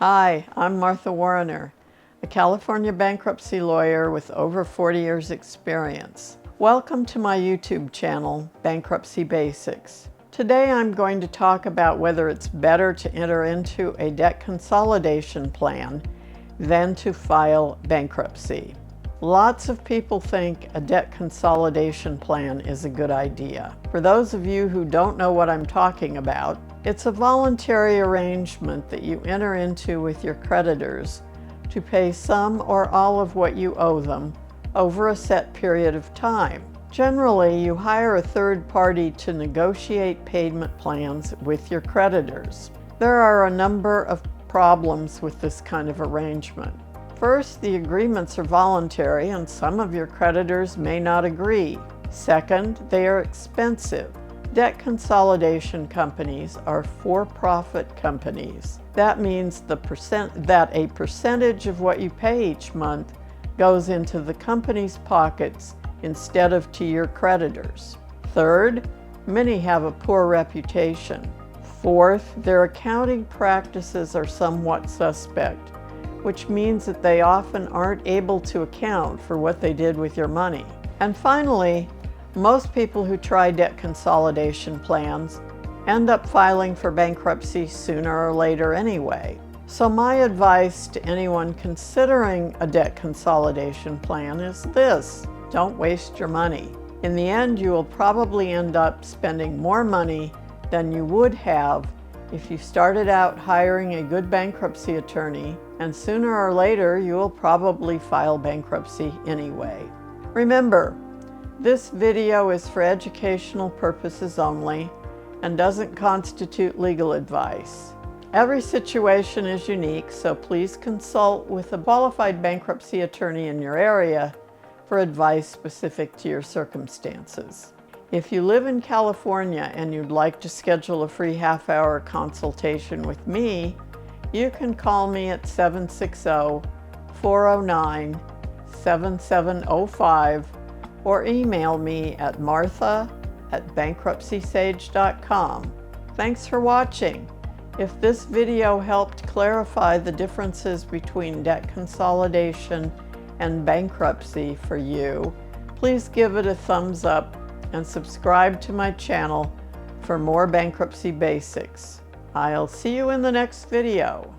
Hi, I'm Martha Warrener, a California bankruptcy lawyer with over 40 years experience. Welcome to my YouTube channel, Bankruptcy Basics. Today I'm going to talk about whether it's better to enter into a debt consolidation plan than to file bankruptcy. Lots of people think a debt consolidation plan is a good idea. For those of you who don't know what I'm talking about, it's a voluntary arrangement that you enter into with your creditors to pay some or all of what you owe them over a set period of time. Generally, you hire a third party to negotiate payment plans with your creditors. There are a number of problems with this kind of arrangement. First, the agreements are voluntary and some of your creditors may not agree. Second, they are expensive. Debt consolidation companies are for-profit companies. That means that a percentage of what you pay each month goes into the company's pockets instead of to your creditors. Third, many have a poor reputation. Fourth, their accounting practices are somewhat suspect, which means that they often aren't able to account for what they did with your money. And finally, most people who try debt consolidation plans end up filing for bankruptcy sooner or later anyway. So my advice to anyone considering a debt consolidation plan is this: don't waste your money. In the end, you will probably end up spending more money than you would have if you started out hiring a good bankruptcy attorney, and sooner or later you will probably file bankruptcy anyway. Remember, this video is for educational purposes only and doesn't constitute legal advice. Every situation is unique, so please consult with a qualified bankruptcy attorney in your area for advice specific to your circumstances. If you live in California and you'd like to schedule a free half-hour consultation with me, you can call me at 760-409-7705 or email me at martha@bankruptcysage.com. Thanks for watching. If this video helped clarify the differences between debt consolidation and bankruptcy for you, please give it a thumbs up and subscribe to my channel for more bankruptcy basics. I'll see you in the next video.